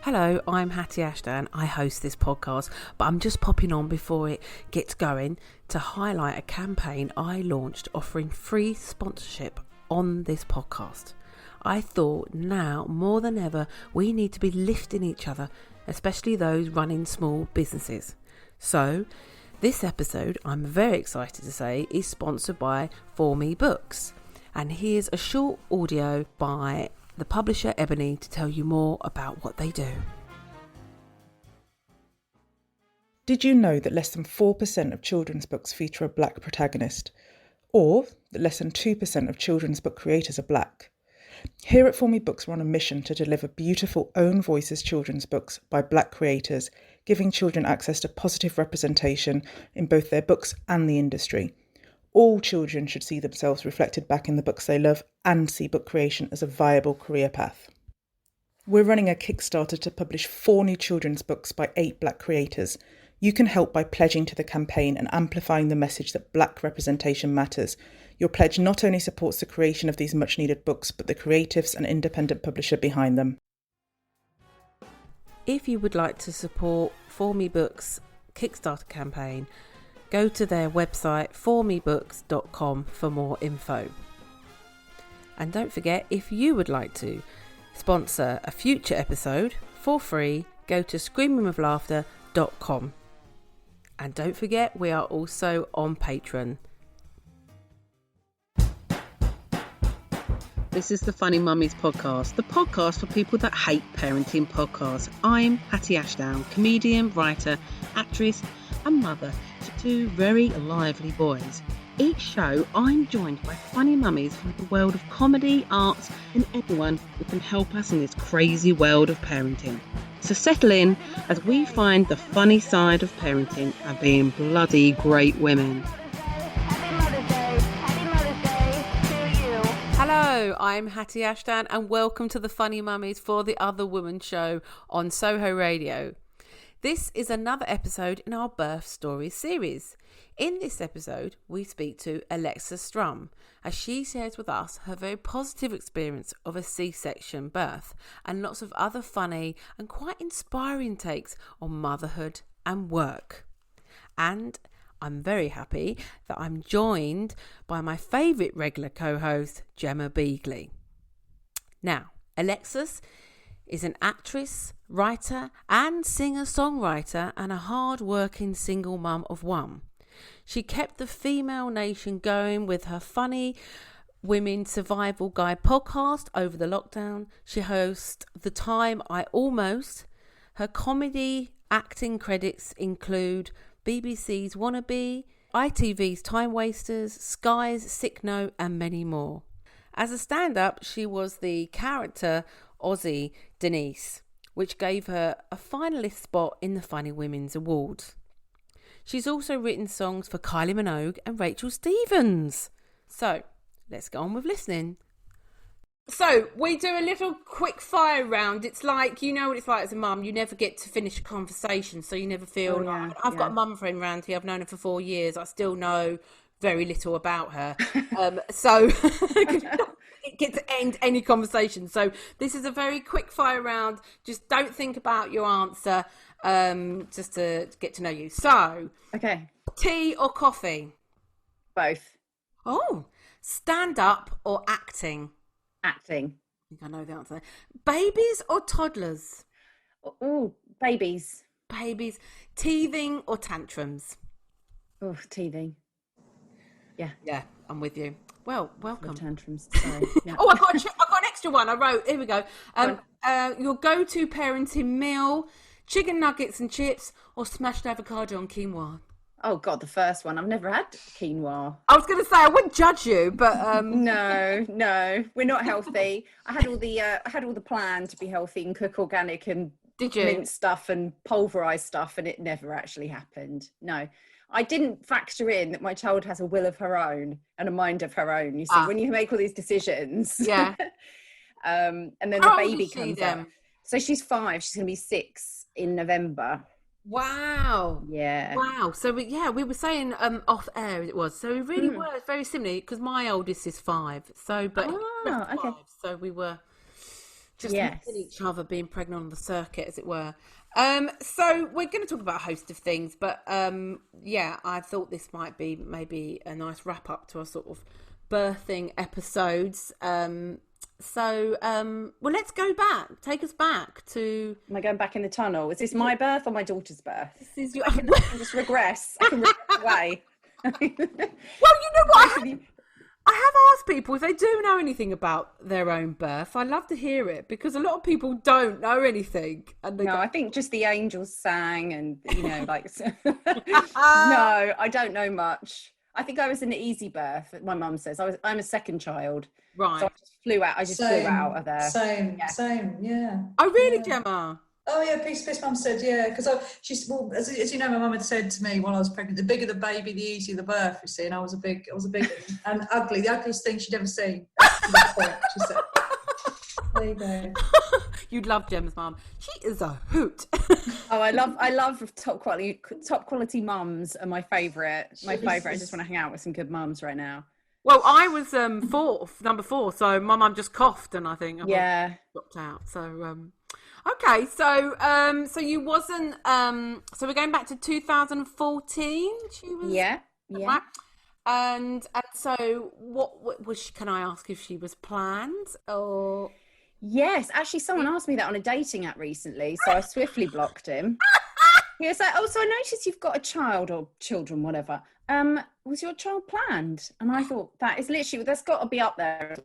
Hello, I'm Hattie Ashton. I host this podcast, but I'm just popping on before it gets going to highlight a campaign I launched offering free sponsorship on this podcast. I thought now more than ever we need to be lifting each other, especially those running small businesses. So this episode, I'm very excited to say, is sponsored by For Me Books. And here's a short audio by the publisher Ebony to tell you more about what they do. Did you know that less than 4% of children's books feature a black protagonist? Or that less than 2% of children's book creators are black? Here at For Me Books, we're on a mission to deliver beautiful own voices children's books by black creators, giving children access to positive representation in both their books and the industry. All children should see themselves reflected back in the books they love and see book creation as a viable career path. We're running a Kickstarter to publish 4 new children's books by 8 black creators. You can help by pledging to the campaign and amplifying the message that black representation matters. Your pledge not only supports the creation of these much needed books, but the creatives and independent publisher behind them. If you would like to support For Me Books Kickstarter campaign, go to their website formebooks.com for more info. And don't forget, if you would like to sponsor a future episode for free, go to screamingwithlaughter.com. And don't forget, we are also on Patreon. This is the Funny Mummies podcast, the podcast for people that hate parenting podcasts. I'm Hattie Ashdown, comedian, writer, actress and mother to 2 very lively boys. Each show I'm joined by funny mummies from the world of comedy, arts and everyone who can help us in this crazy world of parenting. So settle in as we find the funny side of parenting and being bloody great women. Hello, I'm Hattie Ashton and welcome to the Funny Mummies for the Other Woman show on SOHO Radio. This is another episode in our Birth Stories series. In this episode, we speak to Alexis Strum as she shares with us her very positive experience of a C-section birth and lots of other funny and quite inspiring takes on motherhood and work. And I'm very happy that I'm joined by my favourite regular co-host, Gemma Beagley. Now, Alexis is an actress, writer and singer-songwriter and a hard-working single mum of 1. She kept the female nation going with her funny Women Survival Guide podcast over the lockdown. She hosts The Time I Almost. Her comedy acting credits include BBC's Wannabe, ITV's Time Wasters, Sky's Sick Note and many more. As a stand-up, she was the character Aussie Denise, which gave her a finalist spot in the Funny Women's Awards. She's also written songs for Kylie Minogue and Rachel Stevens. So, let's go on with listening. So, we do a little quick fire round. It's like, you know what it's like as a mum, you never get to finish a conversation, so you never feel I've got a mum friend round here, I've known her for 4 years, I still know very little about her. So, it gets to end any conversation. So, this is a very quick fire round. Just don't think about your answer. Just to get to know you. So, okay. Tea or coffee? Both. Oh, stand up or acting? Acting. I think I know the answer. Babies or toddlers? Oh, babies. Babies. Teething or tantrums? Oh, teething. Yeah. Yeah, I'm with you. Well, welcome. Tantrums. Sorry. Yeah. Oh, I've got an extra one. I wrote. Here we go. Your go-to parenting meal. Chicken nuggets and chips or smashed avocado on quinoa? Oh God, the first one. I've never had quinoa. I was going to say I wouldn't judge you, but no, we're not healthy. I had all the plan to be healthy and cook organic and mint stuff and pulverized stuff, and it never actually happened. No, I didn't factor in that my child has a will of her own and a mind of her own. You see, when you make all these decisions, yeah. And then the baby comes out. So she's 5. She's going to be 6 in November. Wow. Yeah. Wow. So we were saying off air it was. So we really were very similar because my oldest is 5. So but okay. 5, so we were just Yes. missing each other, being pregnant on the circuit, as it were. So we're going to talk about a host of things, but yeah, I thought this might be maybe a nice wrap up to our sort of birthing episodes. So well, let's go back. Take us back to. Am I going back in the tunnel? Is this my birth or my daughter's birth? This is your. I can just regress. I can regress away. Well, you know what? I have asked people if they do know anything about their own birth. I love to hear it because a lot of people don't know anything. And no, I think just the angels sang and, you know, like, no, I don't know much. I think I was an easy birth, my mum says. I'm a second child. Right. So I just flew out of there. Same, yeah. Oh, really, Gemma? Oh yeah, Peace Mum said, yeah, because as you know, my mum had said to me when I was pregnant, the bigger the baby, the easier the birth. You see, and I was a big and ugly, the ugliest thing she'd ever seen. To that point, she said. There you go. You'd love Gemma's mum. She is a hoot. Oh, I love top quality mums are my favourite. I just want to hang out with some good mums right now. Well, I was number 4, so my mum just coughed, and I think I dropped out. So. Okay, so you wasn't so we're going back to 2014. She was right? And so what was she, can I ask if she was planned or? Yes, actually, someone asked me that on a dating app recently, so I swiftly blocked him. He was like, "Oh, so I noticed you've got a child or children, whatever. Was your child planned?" And I thought that's got to be up there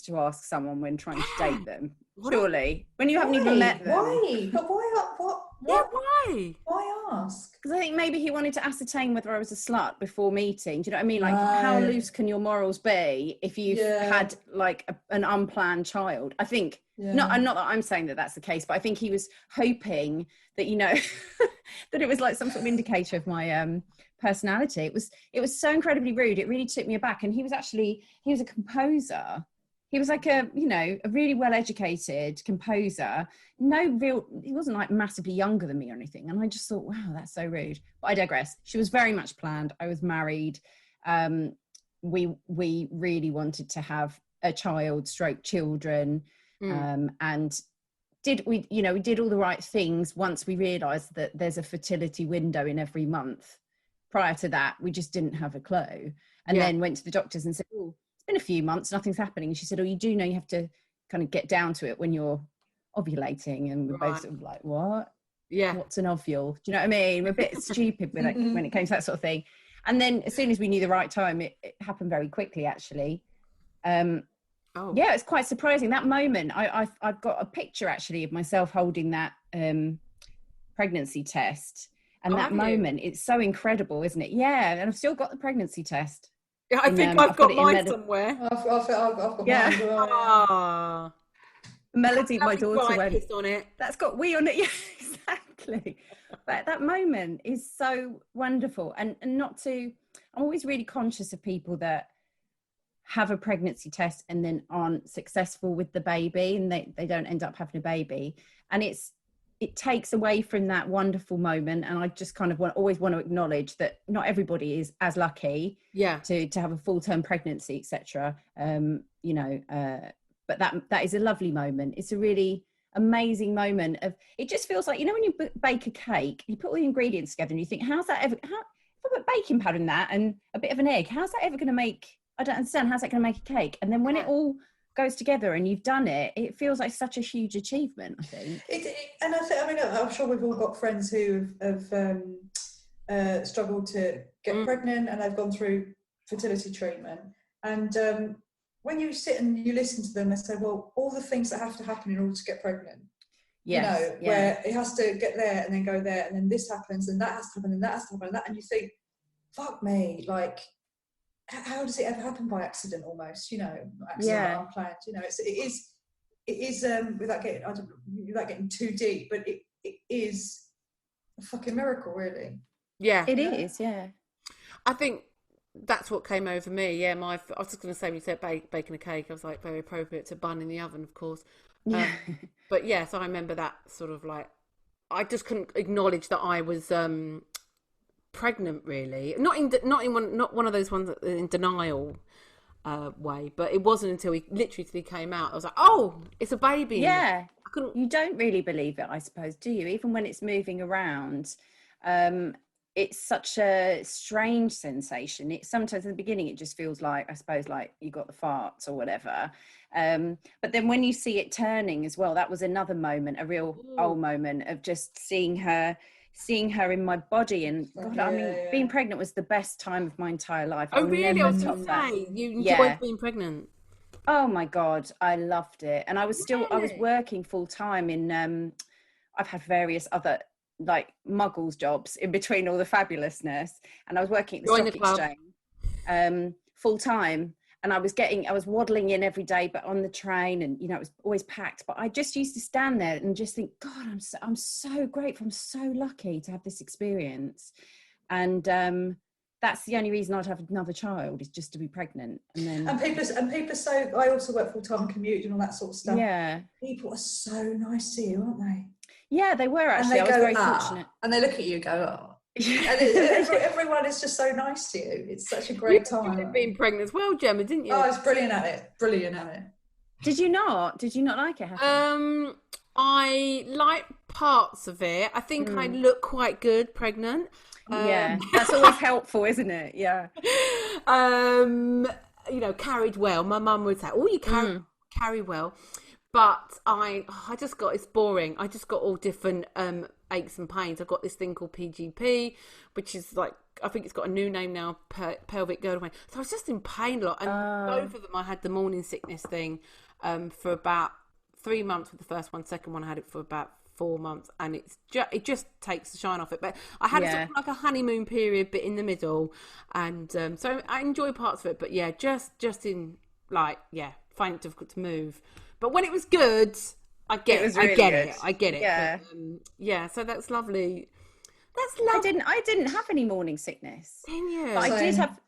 to ask someone when trying to date them. Surely, when you haven't even met them. Why? But why? What? Yeah, why? Why ask? Because I think maybe he wanted to ascertain whether I was a slut before meeting. Do you know what I mean? Like, how loose can your morals be if you've had like an unplanned child? I think not that I'm saying that that's the case, but I think he was hoping that, you know, that it was like some sort of indicator of my personality. It was so incredibly rude. It really took me aback. And he was a composer. He was like a really well-educated composer. He wasn't like massively younger than me or anything. And I just thought, wow, that's so rude. But I digress. She was very much planned. I was married. We really wanted to have a child, children. And we did all the right things once we realised that there's a fertility window in every month. Prior to that, we just didn't have a clue. And then went to the doctors and said, oh, been a few months, nothing's happening. And she said, oh, you do know you have to kind of get down to it when you're ovulating. And we're both sort of like, what? Yeah. What's an ovule? Do you know what I mean? We're a bit stupid with it when it came to that sort of thing. And then as soon as we knew the right time, it happened very quickly, actually. Yeah, it's quite surprising. That moment, I've got a picture actually of myself holding that pregnancy test. And that moment, it's so incredible, isn't it? Yeah, and I've still got the pregnancy test. Yeah, I think I've got mine somewhere. I've got mine. Melody, my daughter, went on it. That's got we on it. Yeah, exactly. But that moment is so wonderful, and not to. I'm always really conscious of people that have a pregnancy test and then aren't successful with the baby, and they don't end up having a baby, and it takes away from that wonderful moment. And I just kind of always want to acknowledge that not everybody is as lucky to have a full-term pregnancy, etc. But that is a lovely moment. It's a really amazing moment of, it just feels like, you know, when you bake a cake, you put all the ingredients together and you think, if I put baking powder in that and a bit of an egg, how's that ever going to make, I don't understand, how's that going to make a cake? And then when it all goes together and you've done it, it feels like such a huge achievement, I think. I'm sure we've all got friends who have struggled to get pregnant, and they've gone through fertility treatment. And when you sit and you listen to them, they say, well, all the things that have to happen in order to get pregnant. Where it has to get there and then go there, and then this happens and that has to happen and that has to happen and you think, fuck me, like, how does it ever happen by accident almost, unplanned, it is without getting too deep, but it is a fucking miracle, really. It is. I think that's what came over me. I was just going to say, when you said baking a cake, I was like, very appropriate to bun in the oven, of course. But yes, I remember that sort of like, I just couldn't acknowledge that I was pregnant, really. Not one of those ones in denial. way. But it wasn't until he came out, I was like, oh, it's a baby. Yeah. You don't really believe it, I suppose, do you? Even when it's moving around, it's such a strange sensation. It sometimes in the beginning it just feels like, I suppose, like you got the farts or whatever. But then when you see it turning as well, that was another moment, a real moment of just seeing her in my body. And God, being pregnant was the best time of my entire life. Oh, really? I was going to say, you enjoyed being pregnant. Oh my God, I loved it. And I was working full time in, I've had various other like muggles jobs in between all the fabulousness. And I was working at the stock exchange full time. And I was waddling in every day, but on the train, and it was always packed. But I just used to stand there and just think, God, I'm so grateful. I'm so lucky to have this experience. And that's the only reason I'd have another child, is just to be pregnant. And people so, I also work full time, commute and all that sort of stuff. Yeah. People are so nice to you, aren't they? Yeah, they were actually. I was very fortunate. And they look at you and go, oh. And everyone is just so nice to you. It's such a great time. You being pregnant as well, Gemma, didn't you? Oh, I was brilliant at it. Did you not like it, Hattie? I like parts of it. I think I look quite good pregnant. Yeah, that's always helpful, isn't it? Yeah. Carried well. My mum would say, oh, you carry well. But it's boring. I just got all different aches and pains. I've got this thing called PGP, which is like, I think it's got a new name now, pelvic girdle pain. So I was just in pain a lot. And both of them, I had the morning sickness thing for about 3 months with the first one. Second one, I had it for about 4 months, and it just takes the shine off it. But I had sort of like a honeymoon period bit in the middle, and so I enjoy parts of it. But yeah, just in like, find it difficult to move. But when it was good, I get it. Yeah. So that's lovely. I didn't have any morning sickness. But I did have.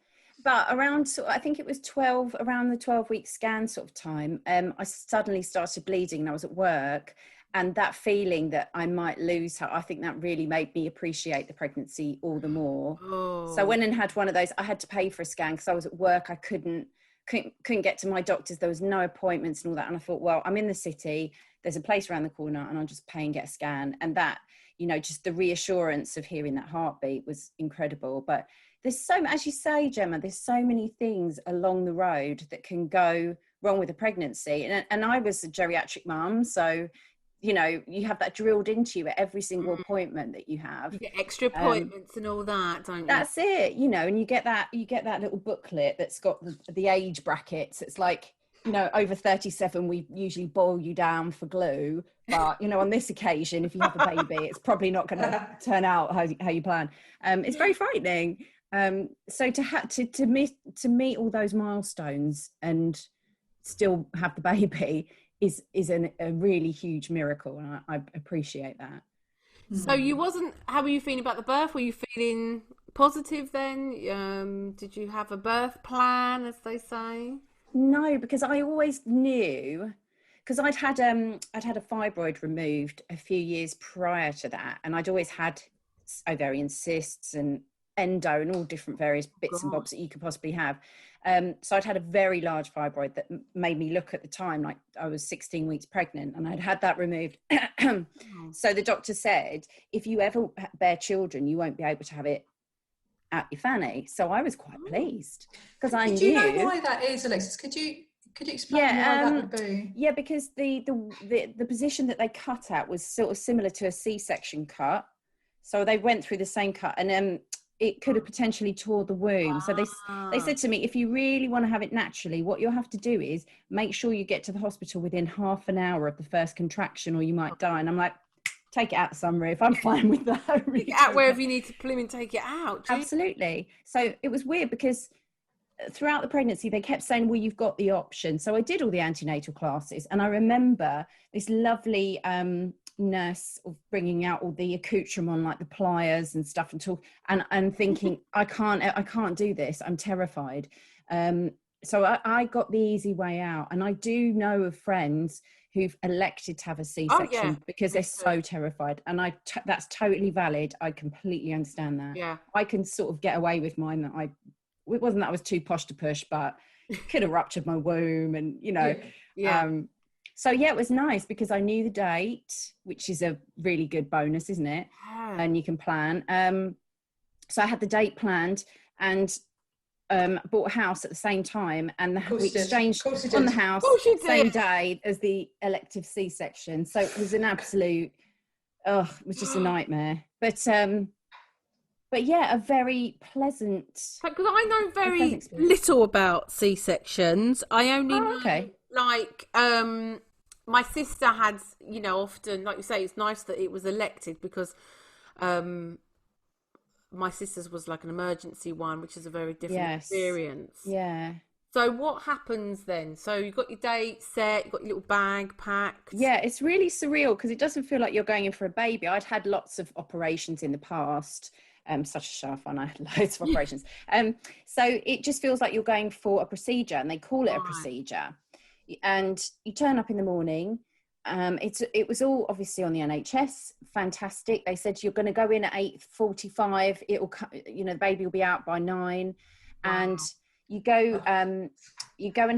But around, I think it was around the 12-week scan sort of time, I suddenly started bleeding, and I was at work. And that feeling that I might lose her, I think that really made me appreciate the pregnancy all the more. Oh. So I went and had one of those. I had to pay for a scan because I was at work. I couldn't get to my doctors. There was no appointments and all that. And I thought, well, I'm in the city. There's a place around the corner, and I'll just pay and get a scan. And that, just the reassurance of hearing that heartbeat was incredible. But there's as you say, Gemma, there's so many things along the road that can go wrong with a pregnancy. And I was a geriatric mum, so you have that drilled into you at every single appointment that you have. You get extra appointments and all that, don't you? That's it, and you get that little booklet that's got the age brackets. It's like, over 37, we usually boil you down for glue. But, on this occasion, if you have a baby, it's probably not going to turn out how you plan. It's very frightening. So to meet all those milestones and still have the baby is a really huge miracle, and I appreciate that. So how were you feeling about the birth? Were you feeling positive then? Did you have a birth plan, as they say? No, because I always knew, because I'd had a fibroid removed a few years prior to that, and I'd always had ovarian cysts and endo and all different various bits and bobs that you could possibly have. So I'd had a very large fibroid that made me look at the time like I was 16 weeks pregnant, and I'd had that removed. So the doctor said, if you ever bear children, you won't be able to have it at your fanny. So I was quite pleased, because I knew. Do you know why that is, Alexis? Could you explain why that would be? Yeah, because the position that they cut at was sort of similar to a C-section cut. So they went through the same cut, and it could have potentially tore the womb. So they said to me, if you really want to have it naturally, what you'll have to do is make sure you get to the hospital within half an hour of the first contraction, or you might die. And I'm like, take it out the sunroof. I'm fine with that. Take it out wherever you need to plumb and take it out. Absolutely. So it was weird, because throughout the pregnancy, they kept saying, well, you've got the option. So I did all the antenatal classes. And I remember this lovely nurse bringing out all the accoutrement, like the pliers and stuff, and thinking, I can't do this. I'm terrified. So I got the easy way out. And I do know of friends who've elected to have a C-section because they're so terrified. And that's totally valid. I completely understand that. Yeah. I can sort of get away with mine. It wasn't that I was too posh to push, but could have ruptured my womb, and Yeah. So yeah, it was nice because I knew the date, which is a really good bonus, isn't it? Yeah. And you can plan. So I had the date planned, and bought a house at the same time, and we exchanged on the house same day as the elective C-section. So it was an absolute, it was just a nightmare. But yeah, a very pleasant. Because I know very little about C-sections. I only know, like, my sister had, often, like you say, it's nice that it was elective because my sister's was like an emergency one, which is a very different experience. Yeah. So what happens then? So you've got your date set, you've got your little bag packed. Yeah, it's really surreal because it doesn't feel like you're going in for a baby. I'd had lots of operations in the past, such a sharp one. I had loads of operations. So it just feels like you're going for a procedure, and they call it a procedure. And you turn up in the morning. It was all obviously on the NHS. Fantastic. They said you're going to go in at 8:45. The baby will be out by 9, and you go and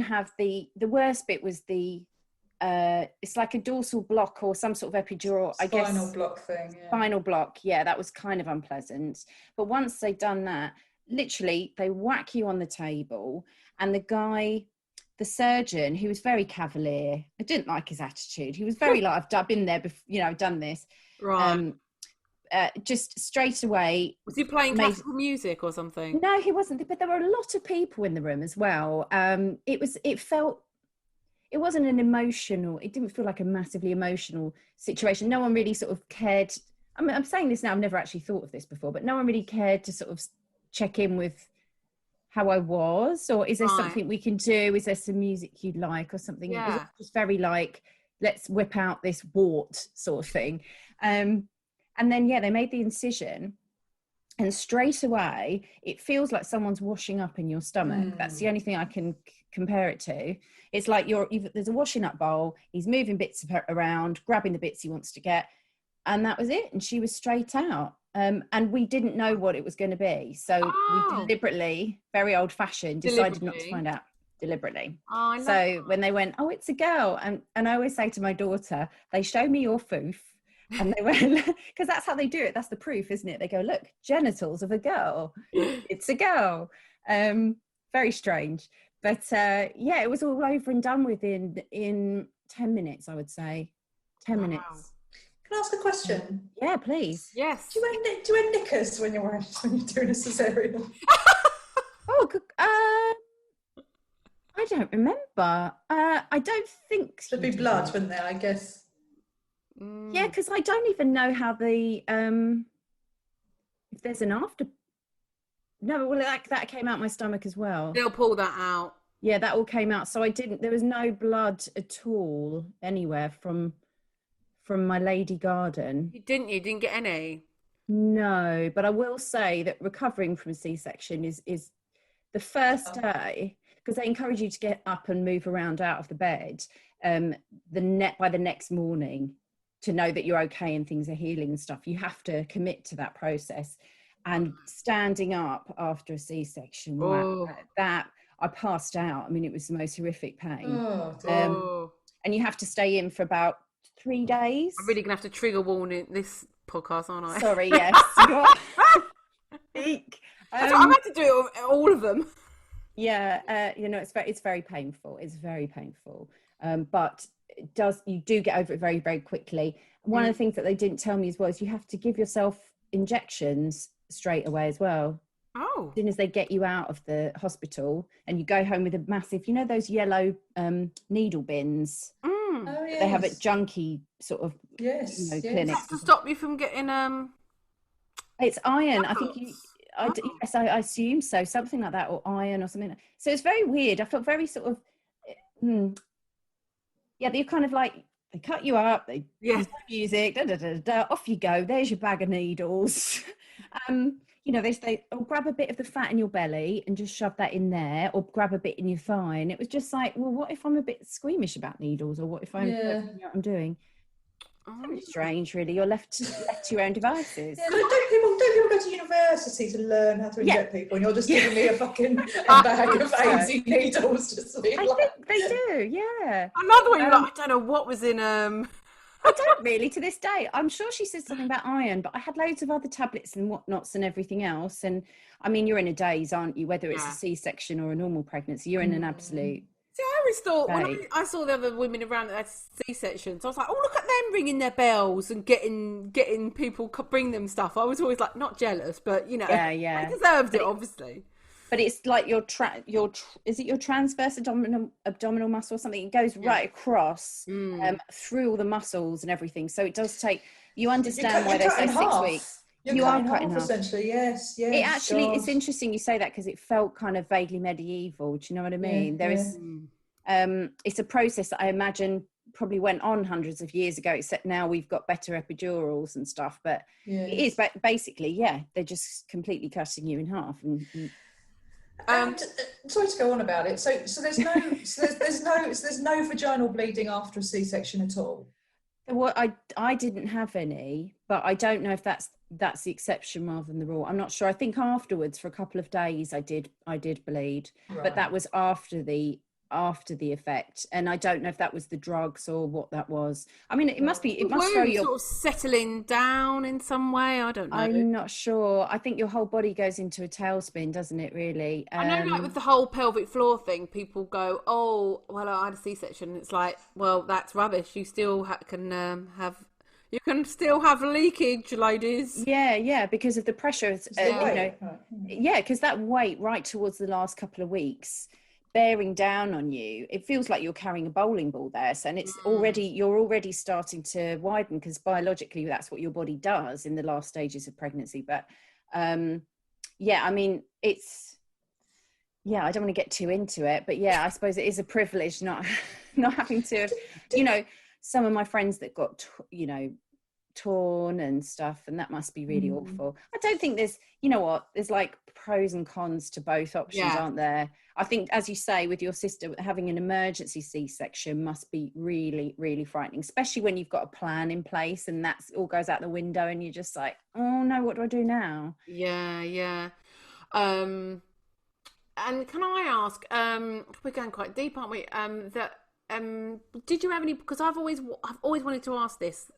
have the worst bit was it's like a dorsal block or some sort of epidural, I guess. Spinal block thing. Yeah. Spinal block. Yeah, that was kind of unpleasant. But once they've done that, literally they whack you on the table, and the surgeon, who was very cavalier, I didn't like his attitude. He was very like, I've been there before, I've done this. Right. Just straight away. Was he playing classical music or something? No, he wasn't. But there were a lot of people in the room as well. It didn't feel like a massively emotional situation. No one really sort of cared. I'm saying this now, I've never actually thought of this before, but no one really cared to sort of check in with how I was, or is there something we can do? Is there some music you'd like or something? Yeah. It was just very like, let's whip out this wart sort of thing. And then, they made the incision, and straight away, it feels like someone's washing up in your stomach. That's the only thing I can compare it to. It's like there's a washing up bowl. He's moving bits around, grabbing the bits he wants to get. And that was it. And she was straight out. And we didn't know what it was going to be. So we deliberately, very old fashioned, decided not to find out deliberately. So when they went, it's a girl. And I always say to my daughter, they show me your foof. And they went, because that's how they do it. That's the proof, isn't it? They go, look, genitals of a girl. It's a girl. Very strange. But it was all over and done with in 10 minutes, I would say. 10 minutes. Can I ask a question? Yeah, please. Yes. Do you wear knickers when you're doing a cesarean? I don't remember. I don't think there'd be blood, wouldn't there? I guess. Yeah, because I don't even know how if there's an after. No, well, that came out my stomach as well. They'll pull that out. Yeah, that all came out. So there was no blood at all anywhere from my lady garden. You didn't get any? No, but I will say that recovering from a C-section is the first day, because they encourage you to get up and move around out of the bed by the next morning to know that you're okay and things are healing and stuff. You have to commit to that process. And standing up after a C-section, that I passed out. I mean, it was the most horrific pain. And you have to stay in for about 3 days. I'm really gonna have to trigger warning this podcast, aren't I? Sorry, yes. I've had to do it all of them. Yeah, it's very painful. It's very painful. But you do get over it very, very quickly. One of the things that they didn't tell me as well is you have to give yourself injections straight away as well. As soon as they get you out of the hospital, and you go home with a massive, those yellow needle bins. They have at junkie sort of clinics to stop you from getting it's iron. I think yes, I assume so, something like that, or iron or something. So it's very weird. I felt very sort of they're kind of like, they cut you up, they use music, off you go, there's your bag of needles. They say, grab a bit of the fat in your belly and just shove that in there, or grab a bit in your thigh. And it was just like, well, what if I'm a bit squeamish about needles, or what if I'm what I'm doing? Strange, really. You're left to your own devices. Yeah, don't people go to university to learn how to inject people, and you're just giving me a fucking bag of 80 needles? I think they do, yeah. Another one, you're like, I don't know what was in I don't really to this day. I'm sure she said something about iron, but I had loads of other tablets and whatnots and everything else. And I mean, you're in a daze, aren't you? Whether it's a C-section or a normal pregnancy, you're in an absolute. See, I always thought when I saw the other women around that had C-sections, I was like, oh, look at them ringing their bells and getting people bring them stuff. I was always like, not jealous, but you know, they deserved it, obviously. But it's like is it your transverse abdominal muscle or something? It goes right across through all the muscles and everything. So it does take. You understand why they say 6 weeks. You are cutting half, essentially. Yes. It actually, it's interesting you say that because it felt kind of vaguely medieval. Do you know what I mean? There is. It's a process that I imagine probably went on hundreds of years ago, except now we've got better epidurals and stuff. But it is basically, they're just completely cutting you in half. And sorry to go on about it. So there's no vaginal bleeding after a C-section at all. Well, I didn't have any, but I don't know if that's the exception rather than the rule. I'm not sure. I think afterwards, for a couple of days, I did bleed, but that was after the effect, and I don't know if that was the drugs or what that was. I mean, it must throw your sort of settling down in some way. I don't know. I'm not sure. I think your whole body goes into a tailspin, doesn't it? Really. I know, like with the whole pelvic floor thing, people go, "Oh, well, I had a C-section." It's like, well, that's rubbish. You still you can still have leakage, ladies. Yeah, because of the pressure. Because that weight right towards the last couple of weeks bearing down on you, it feels like you're carrying a bowling ball there. So, and you're already starting to widen, because biologically that's what your body does in the last stages of pregnancy. But I mean, I don't want to get too into it, but I suppose it is a privilege not having to, some of my friends that got, torn and stuff, and that must be really awful. I don't think there's like pros and cons to both options, aren't there? I think, as you say, with your sister, having an emergency C-section must be really, really frightening, especially when you've got a plan in place and that all goes out the window and you're just like, oh no, what do I do now? Yeah. And can I ask, we're going quite deep, aren't we? Did you have any, because I've always wanted to ask this,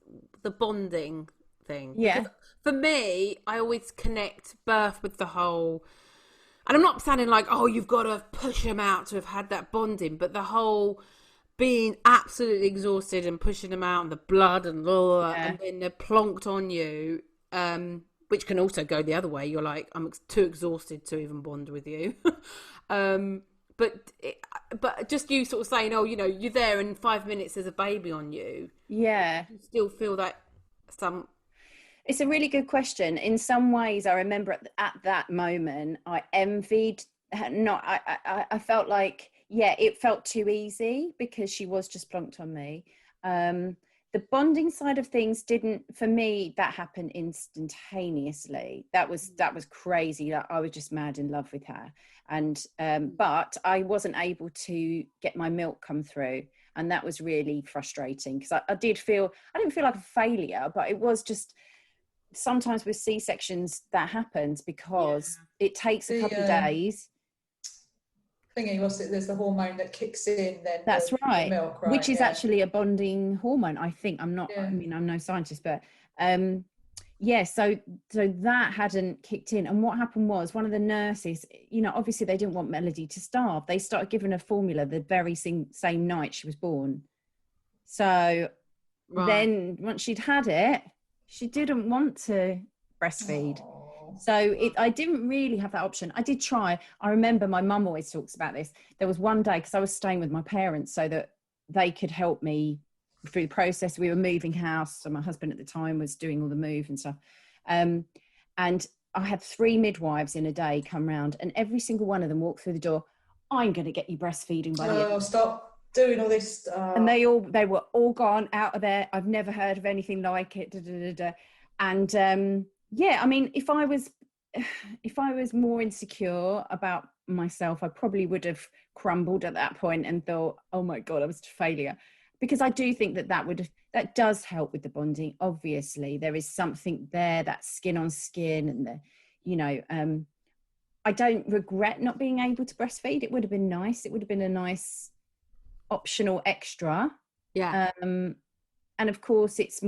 the bonding thing. Yeah. Because for me, I always connect birth with the whole, and I'm not sounding like, oh, you've got to push them out to have had that bonding, but the whole being absolutely exhausted and pushing them out and the blood and all that, and then they're plonked on you, which can also go the other way. You're like, I'm too exhausted to even bond with you. But just you sort of saying, oh, you're there and 5 minutes there's a baby on you. Yeah. You still feel that It's a really good question. In some ways, I remember at that moment, I envied. I felt like, it felt too easy because she was just plonked on me. The bonding side of things didn't, for me, that happened instantaneously. That was crazy. I was just mad in love with her. And, but I wasn't able to get my milk come through. And that was really frustrating, because I didn't feel like a failure, but it was just, sometimes with C-sections that happens because it takes a couple of days. There's the hormone that kicks in then. That's right. The milk, right? Which is actually a bonding hormone, I think. I'm no scientist, but so that hadn't kicked in. And what happened was, one of the nurses, obviously they didn't want Melody to starve. They started giving her formula the very same night she was born. So then once she'd had it, she didn't want to breastfeed. Oh. So I didn't really have that option. I did try. I remember my mum always talks about this. There was one day, because I was staying with my parents so that they could help me through the process. We were moving house, so my husband at the time was doing all the move and stuff. And I had 3 midwives in a day come round, and every single one of them walked through the door, I'm going to get you breastfeeding by the end. Stop doing all this. And they were all gone out of there. I've never heard of anything like it. And I mean, if I was more insecure about myself, I probably would have crumbled at that point and thought, oh my God, I was a failure. because I do think that does help with the bonding. Obviously, there is something there, that skin on skin, and I don't regret not being able to breastfeed. It would have been nice. It would have been a nice optional extra. Yeah. And of course, it's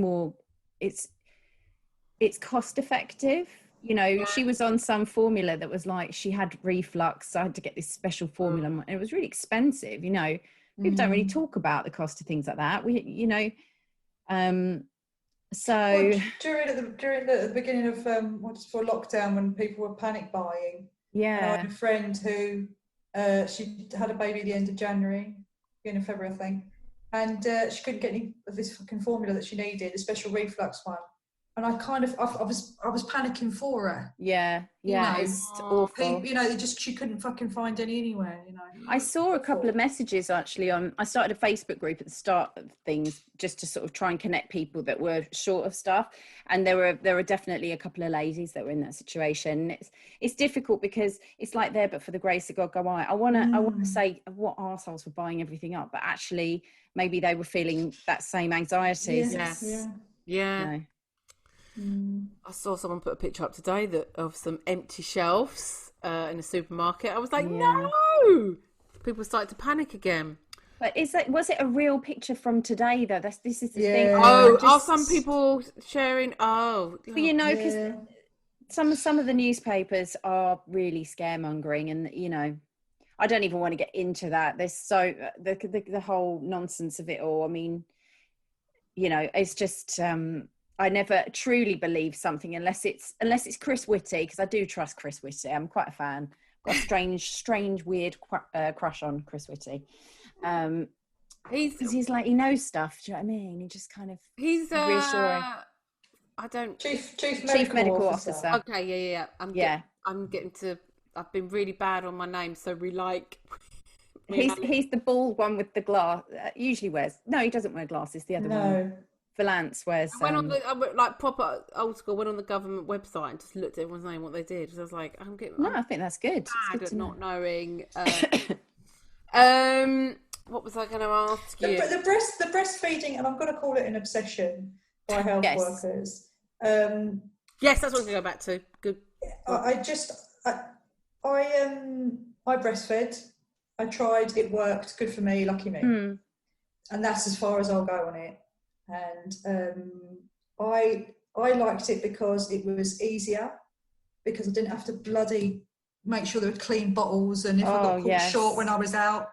cost effective. She was on some formula that was like, she had reflux, so I had to get this special formula, and it was really expensive. People don't really talk about the cost of things like that. So during the beginning of before lockdown, when people were panic buying, I had a friend who she had a baby at the end of January, beginning of February, I think, and she couldn't get any of this fucking formula that she needed, a special reflux one. And I was panicking for her. Yeah, it's awful. She couldn't fucking find any anywhere. I saw a couple of messages actually I started a Facebook group at the start of things, just to sort of try and connect people that were short of stuff. And there were definitely a couple of ladies that were in that situation. It's difficult because it's like there, but for the grace of God, go I. I want to say what arseholes were buying everything up, but actually maybe they were feeling that same anxiety. Yeah. I saw someone put a picture up today of some empty shelves in a supermarket. I was like, no! People started to panic again. But was it a real picture from today though? This is the thing. Are some people sharing? But because some of the newspapers are really scaremongering, and I don't even want to get into that. There's so the whole nonsense of it all. I mean, it's just. I never truly believe something unless it's Chris Whitty, because I do trust Chris Whitty. I'm quite a fan. Got a strange, weird crush on Chris Whitty. He's like, he knows stuff. Do you know what I mean? He just kind of reassuring. Chief medical officer. Okay, yeah. I'm getting to. I've been really bad on my name, so He's the bald one with the glass. Usually wears. No, he doesn't wear glasses. The other one. Valance wears. I went on the proper old school. Went on the government website and just looked at everyone's name, what they did. So I was like, I think that's good. Bad it's good at not knowing. What was I going to ask you? The breastfeeding, and I'm going to call it an obsession by health workers. Yes, that's what I'm going to go back to. Good. I breastfed. I tried. It worked. Good for me. Lucky me. And that's as far as I'll go on it. And I liked it because it was easier, because I didn't have to bloody make sure there were clean bottles, and if I got caught short when I was out,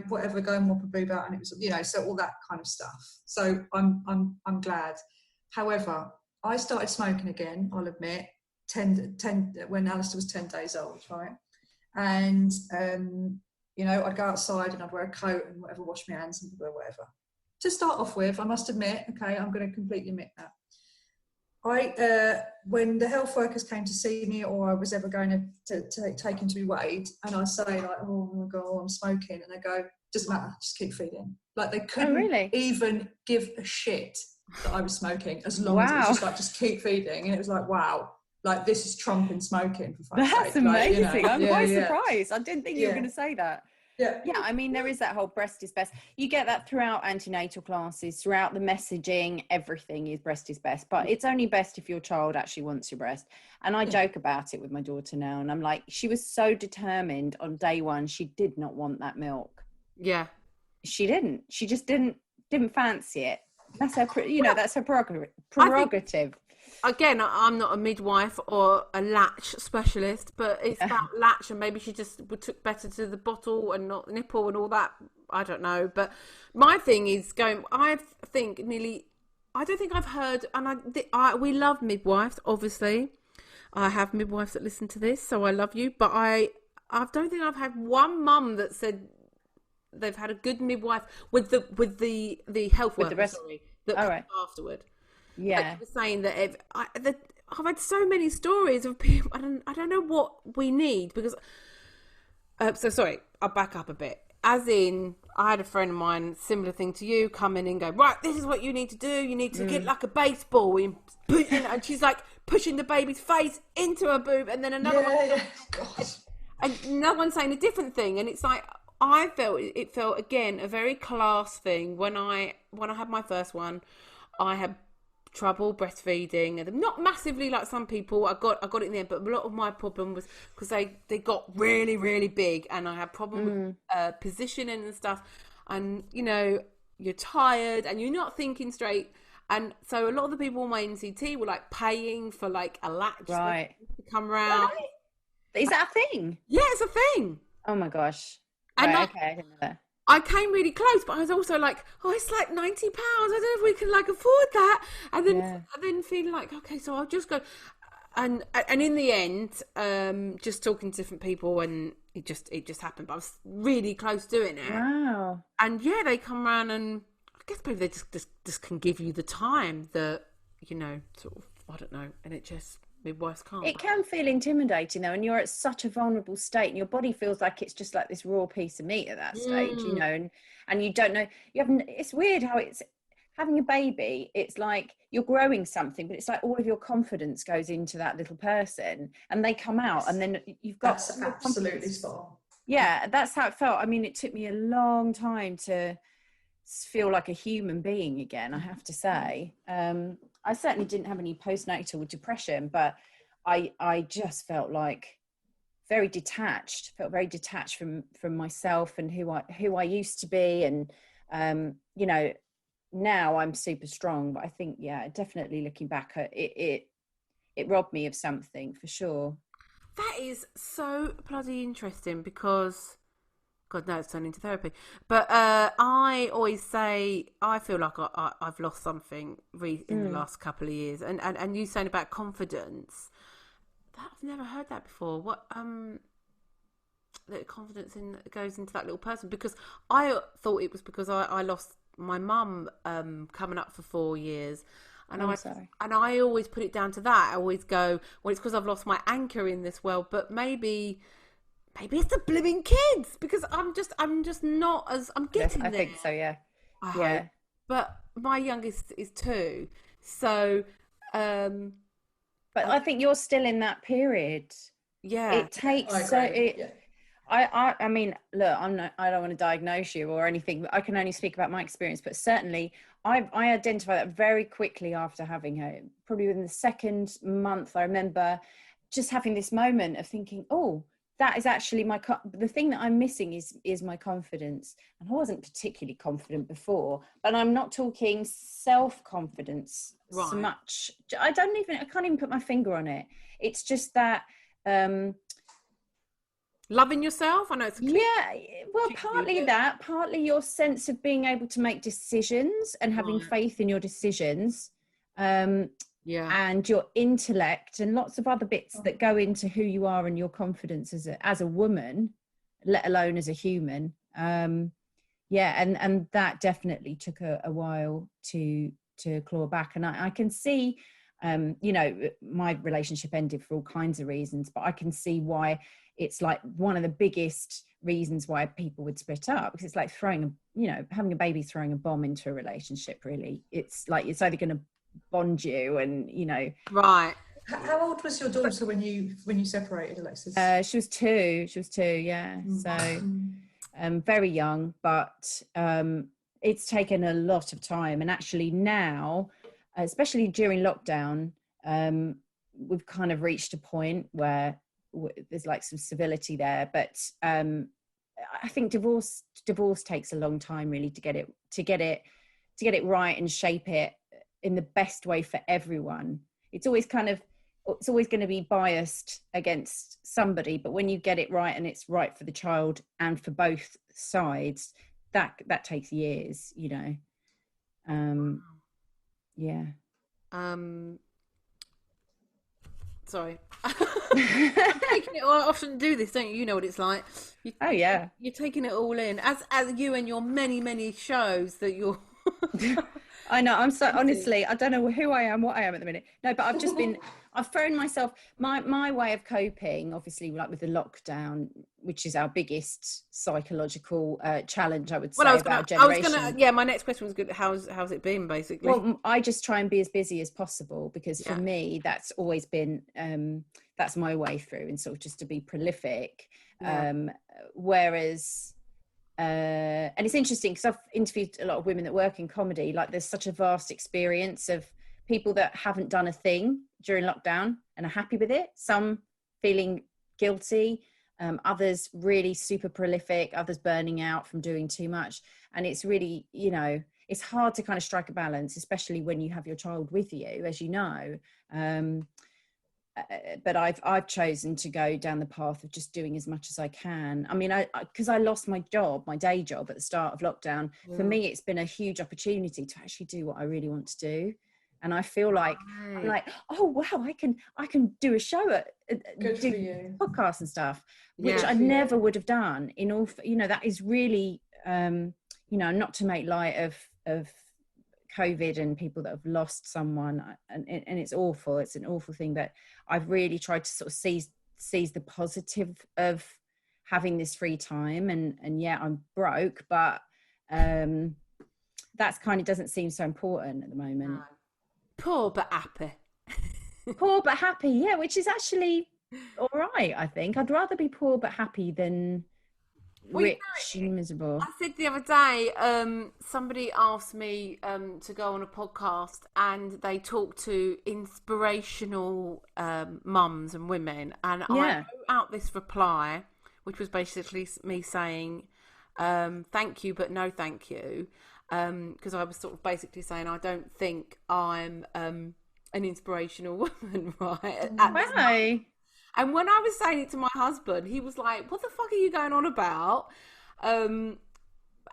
whatever, go and mop a boob out, and it was so all that kind of stuff. So I'm glad. However, I started smoking again, I'll admit, 10 when Alistair was 10 days old, right? And I'd go outside and I'd wear a coat and whatever, wash my hands and whatever. To start off with, I must admit, okay, I'm going to completely admit that. When the health workers came to see me, or I was ever going to take him to be weighed, and I say like, oh my God, I'm smoking, and they go, doesn't matter, just keep feeding. Like they couldn't even give a shit that I was smoking, as long as it was just like, just keep feeding. And it was like, wow, like this is trumping smoking, for fuck's sake. That's amazing. I'm quite surprised. I didn't think you were going to say that. Yeah, I mean, there is that whole breast is best. You get that throughout antenatal classes, throughout the messaging, everything is breast is best. But it's only best if your child actually wants your breast. And I joke about it with my daughter now, and I'm like, she was so determined on day one, she did not want that milk. Yeah, she didn't. She just didn't fancy it. That's her, that's her prerogative. Again, I'm not a midwife or a latch specialist, but it's about latch, and maybe she just took better to the bottle and not the nipple and all that. I don't know. But my thing is I don't think I've heard, and we love midwives, obviously. I have midwives that listen to this, so I love you. But I don't think I've had one mum that said they've had a good midwife with the health worker, afterward. Yeah, like you were saying that I've had so many stories of people. I don't know what we need, because. So sorry, I'll back up a bit. As in, I had a friend of mine, similar thing to you, come in and go, right, this is what you need to do. You need to get like a baseball, and she's like pushing the baby's face into her boob, and then another one, God. and another one saying a different thing, and it's like, I felt it felt again a very class thing when I had my first one. I had trouble breastfeeding, and not massively like some people. I got it in the end, but a lot of my problem was because they got really, really big, and I had problem with positioning and stuff. And you're tired and you're not thinking straight. And so a lot of the people on my NCT were like paying for like a latch to come round. Is that a thing? Yeah, it's a thing. Oh my gosh. And right, okay, I didn't know that. I came really close, but I was also like, oh, it's like £90. I don't know if we can like afford that. And then feeling like, okay, so I'll just go. And in the end, just talking to different people, and it just happened. But I was really close doing it. Wow. And yeah, they come around, and I guess maybe they just can give you the time that, sort of, I don't know, and it just, midwives can't. It can feel intimidating though, and you're at such a vulnerable state, and your body feels like it's just like this raw piece of meat at that stage, and you don't know. It's weird how it's having a baby. It's like you're growing something, but it's like all of your confidence goes into that little person, and they come out, and then you've got that's absolutely spot on. Yeah, that's how it felt. I mean, it took me a long time to feel like a human being again, I have to say. I certainly didn't have any postnatal depression, but I just felt like very detached from myself and who I used to be. And, now I'm super strong, but I think, definitely looking back at it robbed me of something for sure. That is so bloody interesting because, God, no, it's turned into therapy. But I always say I feel like I've lost something in the last couple of years. And you saying about confidence, I've never heard that before. What that confidence goes into that little person? Because I thought it was because I lost my mum coming up for 4 years. And I always put it down to that. I always go, well, it's because I've lost my anchor in this world, but maybe it's the blooming kids, because I'm just not as I'm getting there. I think so, yeah. I hope. But my youngest is 2, so. But I think you're still in that period. Yeah, it takes I mean, look, I don't want to diagnose you or anything. I can only speak about my experience, but certainly I identified that very quickly after having her. Probably within the second month, I remember just having this moment of thinking, oh, that is actually the thing that I'm missing is my confidence. And I wasn't particularly confident before, but I'm not talking self-confidence so much. I can't even put my finger on it. It's just that, loving yourself. I know it's partly your sense of being able to make decisions and having faith in your decisions. And your intellect and lots of other bits that go into who you are and your confidence as a woman, let alone as a human. And that definitely took a while to claw back. And I can see, my relationship ended for all kinds of reasons, but I can see why it's like one of the biggest reasons why people would split up, because it's like having a baby, throwing a bomb into a relationship, really. It's like, it's either going to bond you and right. How old was your daughter when you separated, Alexis? She was 2, yeah. So very young, but it's taken a lot of time. And actually now, especially during lockdown, we've kind of reached a point where there's like some civility there, but I think divorce takes a long time really to get it right and shape it in the best way for everyone. It's always going to be biased against somebody, but when you get it right and it's right for the child and for both sides, that takes years, Sorry. Taking it all, I often do this, don't you? You know what it's like. You're taking it all in, as you and your many shows that you're. I know. I'm so honestly, I don't know who I am, what I am at the minute. No, but I've thrown myself. My way of coping, obviously, like with the lockdown, which is our biggest psychological challenge, I would say, about our generation. My next question was good. How's it been, basically? Well, I just try and be as busy as possible, because for me, that's always been that's my way through, and sort of just to be prolific. Whereas and it's interesting because I've interviewed a lot of women that work in comedy. Like, there's such a vast experience of people that haven't done a thing during lockdown and are happy with it. Some feeling guilty, others really super prolific, others burning out from doing too much. And it's really, you know, it's hard to kind of strike a balance, especially when you have your child with you, as you know. But I've chosen to go down the path of just doing as much as I can. I mean, because I lost my day job at the start of lockdown. For me, it's been a huge opportunity to actually do what I really want to do. And I feel like, I'm like, oh wow, I can do a show do podcasts and stuff, which I never would have done. In all, you know, that is really, you know, not to make light of COVID and people that have lost someone, and it's awful. It's an awful thing, but I've really tried to sort of seize the positive of having this free time. And yeah, I'm broke, but that's kind of doesn't seem so important at the moment. Poor but happy. Poor but happy, yeah, which is actually all right. I think I'd rather be poor but happy than rich and miserable. I said the other day, somebody asked me to go on a podcast, and they talked to inspirational mums and women, and I wrote out this reply, which was basically me saying thank you but no thank you, because I was sort of basically saying I don't think I'm an inspirational woman, right? And when I was saying it to my husband, he was like, "What the fuck are you going on about?" And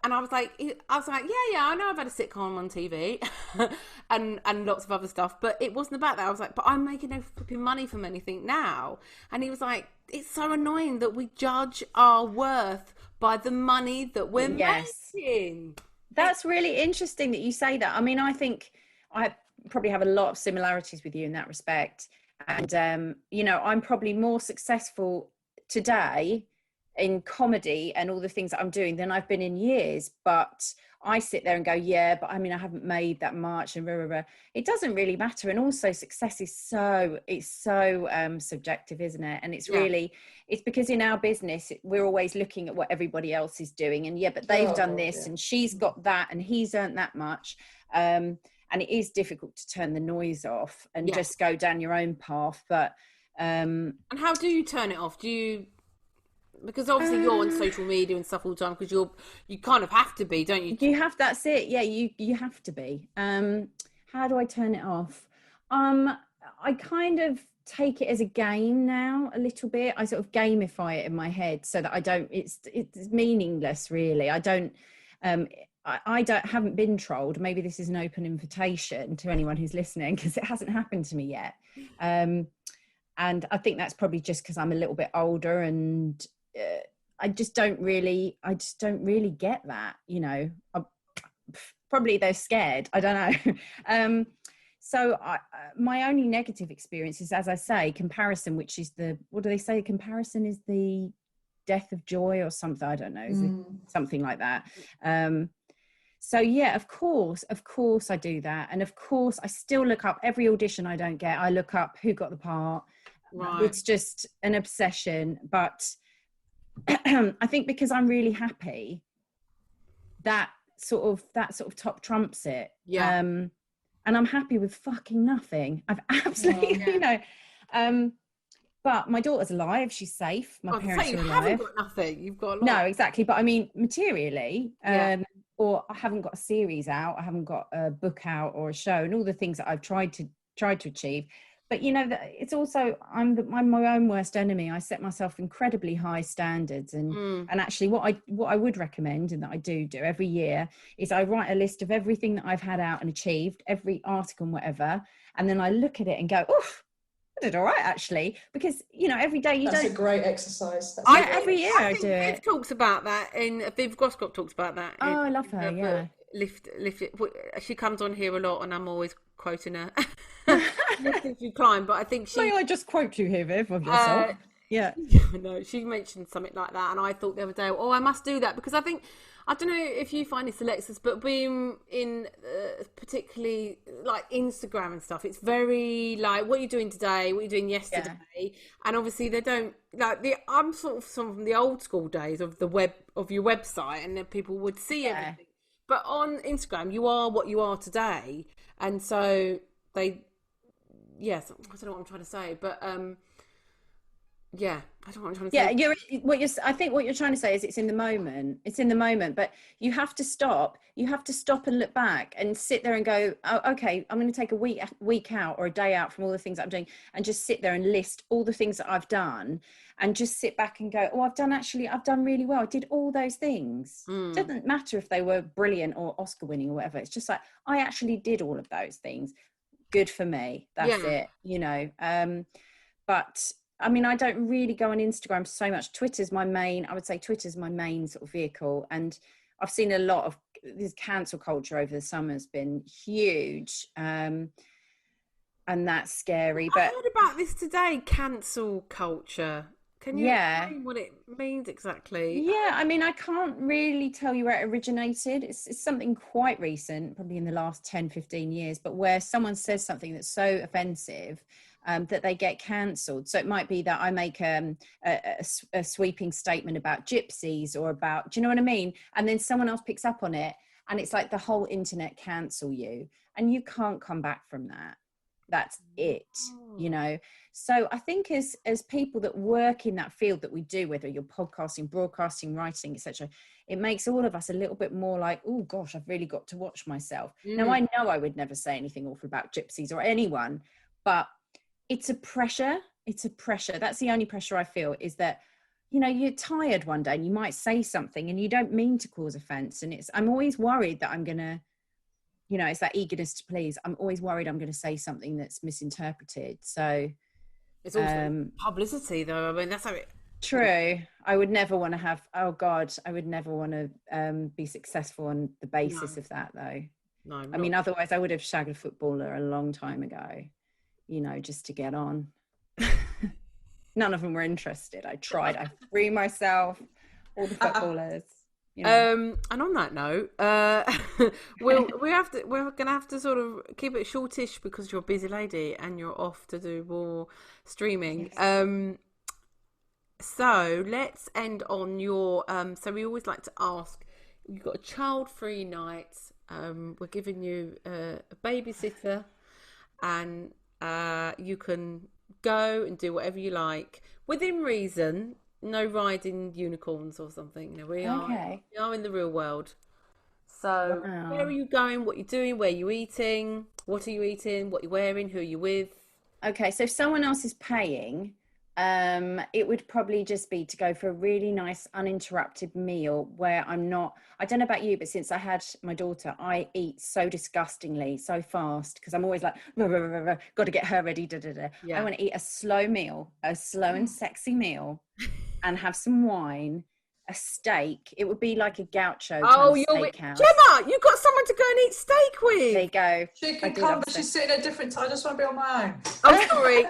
I was like, "Yeah, I know I've had a sitcom on TV, and lots of other stuff, but it wasn't about that." I was like, "But I'm making no flipping money from anything now." And he was like, "It's so annoying that we judge our worth by the money that we're making." That's really interesting that you say that. I mean, I think I probably have a lot of similarities with you in that respect. And, you know, I'm probably more successful today in comedy and all the things that I'm doing than I've been in years. But I sit there and go, yeah, but I mean, I haven't made that much and blah, blah, blah. It doesn't really matter. And also success is so subjective, isn't it? And it's really, it's because in our business, we're always looking at what everybody else is doing. And yeah, but they've done this and she's got that and he's earned that much. And it is difficult to turn the noise off and just go down your own path. But and how do you turn it off? Do you, because obviously you're on social media and stuff all the time, because you kind of have to be, don't you? You have, that's it. Yeah, you have to be. How do I turn it off? I kind of take it as a game now, a little bit. I sort of gamify it in my head so that I don't. It's meaningless, really. I don't. Haven't been trolled. Maybe this is an open invitation to anyone who's listening, because it hasn't happened to me yet. And I think that's probably just because I'm a little bit older, and I just don't really get that, you know. Probably they're scared. I don't know. So my only negative experience is, as I say, comparison, which is what do they say? Comparison is the death of joy or something. I don't know. Is it something like that? So yeah, of course I do that. And of course I still look up every audition I don't get. I look up who got the part. Right. It's just an obsession. But I think because I'm really happy, that sort of top trumps it. Yeah. And I'm happy with fucking nothing. I've absolutely, you know, but my daughter's alive. She's safe. My parents are alive. You haven't got nothing. You've got a lot. No, exactly. But I mean, materially, or I haven't got a series out. I haven't got a book out or a show, and all the things that I've tried to achieve. But you know, it's also I'm my own worst enemy. I set myself incredibly high standards, and actually, what I would recommend, and that I do every year, is I write a list of everything that I've had out and achieved, every article and whatever, and then I look at it and go, oof. Did all right actually, because you know every day that's a great exercise. Every year I do it. Viv talks about that Viv Groscott talks about that. I love her. Yeah, lift it. She comes on here a lot, and I'm always quoting her. Lift if you climb, but I think May I just quote you here, Viv, of yourself? Yeah. No, she mentioned something like that, and I thought the other day, I must do that, because I don't know if you find this, Alexis, but being in particularly like Instagram and stuff, it's very like what you're doing today, what you're doing yesterday, and obviously they don't like I'm sort of from the old school days of the web of your website, and then people would see everything. But on Instagram, you are what you are today, and so they, yes, I don't know what I'm trying to say, but yeah, I don't know what I'm trying to say. I think what you're trying to say is it's in the moment. It's in the moment, but you have to stop. You have to stop and look back and sit there and go, oh, okay, I'm going to take a week out or a day out from all the things that I'm doing, and just sit there and list all the things that I've done, and just sit back and go, oh, I've done really well. I did all those things. It doesn't matter if they were brilliant or Oscar winning or whatever. It's just like, I actually did all of those things. Good for me. That's it, you know. But I mean, I don't really go on Instagram so much. Twitter's my main sort of vehicle. And I've seen a lot of this cancel culture over the summer has been huge. And that's scary. But I heard about this today, cancel culture. Can you explain what it means exactly? Yeah, I mean, I can't really tell you where it originated. It's something quite recent, probably in the last 10, 15 years, but where someone says something that's so offensive that they get cancelled. So it might be that I make a sweeping statement about gypsies or about, do you know what I mean? And then someone else picks up on it, and it's like the whole internet cancel you, and you can't come back from that. That's it, you know. So I think as people that work in that field that we do, whether you're podcasting, broadcasting, writing, etc., it makes all of us a little bit more like, oh gosh, I've really got to watch myself. Now, I know I would never say anything awful about gypsies or anyone, but it's a pressure. That's the only pressure I feel, is that, you know, you're tired one day and you might say something and you don't mean to cause offense. And I'm always worried that I'm going to, you know, it's that eagerness to please. I'm always worried I'm going to say something that's misinterpreted. So it's also publicity, though. I mean, that's how it. True. I would never want to have. Oh God, I would never want to be successful on the basis of that, though. No. I mean, otherwise, I would have shagged a footballer a long time ago. You know, just to get on. None of them were interested. I tried. I threw myself. All the footballers. You know. And on that note, we're gonna have to sort of keep it shortish because you're a busy lady and you're off to do more streaming. Yes. So let's end on your. So we always like to ask. You've got a child-free night. We're giving you a babysitter, and you can go and do whatever you like within reason. No riding unicorns or something. No, we are in the real world. So where are you going? What you're doing? Where you eating? What are you eating? What you're wearing? Who are you with? Okay, so if someone else is paying, it would probably just be to go for a really nice uninterrupted meal where I'm not, I don't know about you, but since I had my daughter, I eat so disgustingly, so fast, because I'm always like, got to get her ready. Yeah. I want to eat a slow meal, a slow and sexy meal, and have some wine, a steak. It would be like a gaucho steakhouse. Gemma, you've got someone to go and eat steak with. There you go. She can come, but she's sitting at a different time. I just want to be on my own. Oh, sorry.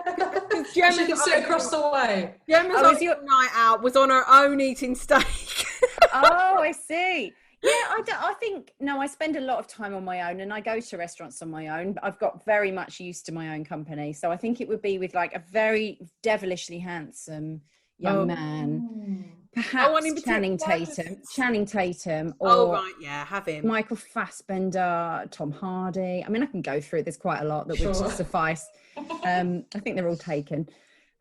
She can sit across the way. Gemma's night out was on her own eating steak. Oh, I see. Yeah, I think, no, I spend a lot of time on my own, and I go to restaurants on my own, but I've got very much used to my own company. So I think it would be with like a very devilishly handsome young man. Perhaps Channing Tatum, or have him. Michael Fassbender, Tom Hardy. I mean, I can go through. There's quite a lot that would just suffice. I think they're all taken.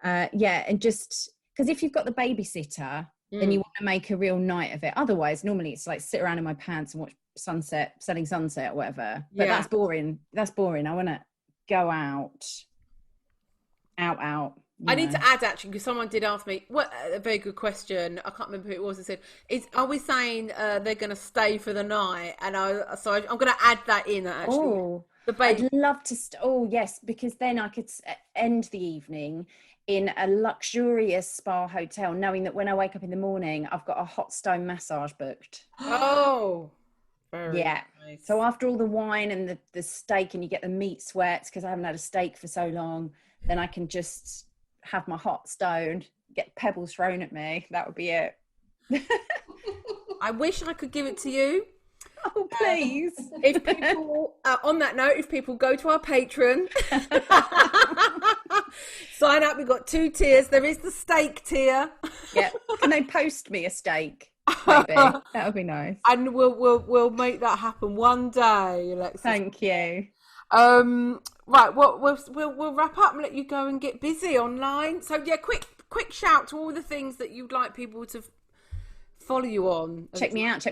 And just because if you've got the babysitter, then you want to make a real night of it. Otherwise, normally it's like sit around in my pants and watch Selling Sunset or whatever. But that's boring. I want to go out. I need to add, actually, because someone did ask me, a very good question. I can't remember who it was. It said, are we saying they're going to stay for the night? And I'm going to add that in, actually. Oh, I'd love to. Yes, because then I could end the evening in a luxurious spa hotel, knowing that when I wake up in the morning, I've got a hot stone massage booked. Oh, very nice. So after all the wine and the steak, and you get the meat sweats because I haven't had a steak for so long, then I can just have my hot stone, get pebbles thrown at me. That would be it. I wish I could give it to you, Oh, please. If people, on that note, if people go to our Patreon, sign up. We've got 2 tiers. There is the steak tier. Yeah. Can they post me a steak? Maybe. That would be nice. And we'll make that happen one day, Alexis. Thank you. Right. We'll wrap up and let you go and get busy online. So yeah, quick shout to all the things that you'd like people to follow you on. Check me out.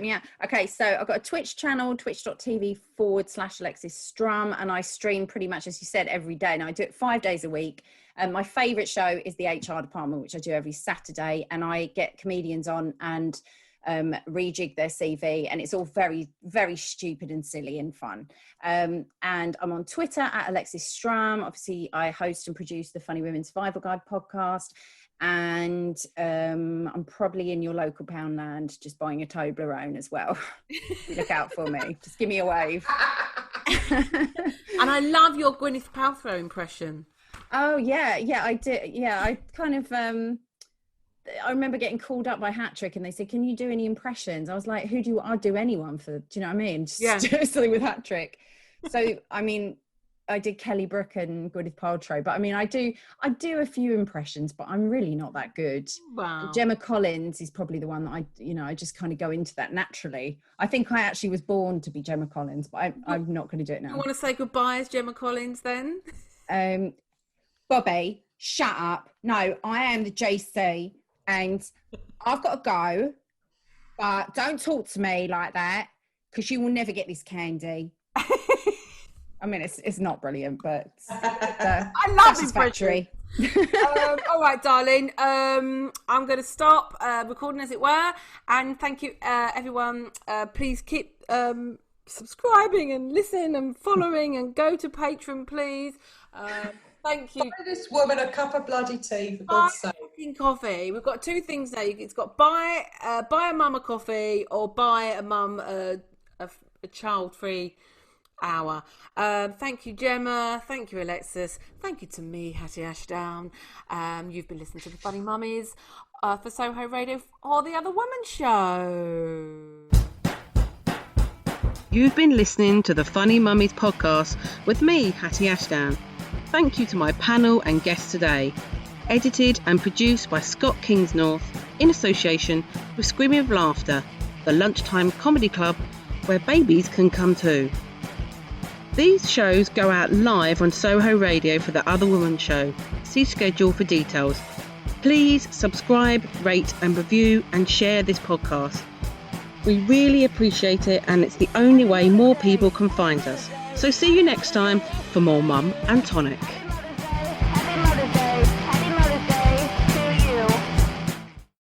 Okay, so I've got a Twitch channel, twitch.tv/Alexis Strum, and I stream pretty much, as you said, every day. Now I do it 5 days a week. And my favourite show is the HR department, which I do every Saturday, and I get comedians on and rejig their CV, and it's all very, very stupid and silly and fun. And I'm on Twitter at Alexis Strum. Obviously, I host and produce the Funny Women Survival Guide podcast. And I'm probably in your local Poundland just buying a Toblerone as well. Look out for me. Just give me a wave. And I love your Gwyneth Paltrow impression. Oh, yeah, I did. Yeah, I kind of... I remember getting called up by Hat-Trick and they said, can you do any impressions? I was like, I'd do anyone for... Do you know what I mean? Just do something with Hat-Trick. So, I mean... I did Kelly Brook and Gwyneth Paltrow, but I mean, I do a few impressions, but I'm really not that good. Wow. Gemma Collins is probably the one that I just kind of go into that naturally. I think I actually was born to be Gemma Collins, but I'm not going to do it now. You want to say goodbye as Gemma Collins then? Bobby, shut up. No, I am the JC and I've got to go, but don't talk to me like that because you will never get this candy. I mean, it's not brilliant, but I love this factory. All right, darling. I'm going to stop recording, as it were, and thank you, everyone. Please keep subscribing and listen and following, and go to Patreon, please. Thank you. Buy this woman a cup of bloody tea, for God's sake. Fucking coffee. We've got 2 things there. It's got buy a mum a coffee, or buy a mum a child-free hour. Thank you, Gemma. Thank you, Alexis. Thank you to me, Hattie Ashdown. You've been listening to the Funny Mummies for SOHO Radio or the Other Woman Show. You've been listening to the Funny Mummies podcast with me, Hattie Ashdown. Thank you to my panel and guests today. Edited and produced by Scott Kingsnorth in association with Screaming with Laughter, the lunchtime comedy club where babies can come too. These shows go out live on SOHO Radio for the Other Woman Show. See schedule for details. Please subscribe, rate and review and share this podcast. We really appreciate it, and it's the only way more people can find us. So see you next time for more Mum and Tonic.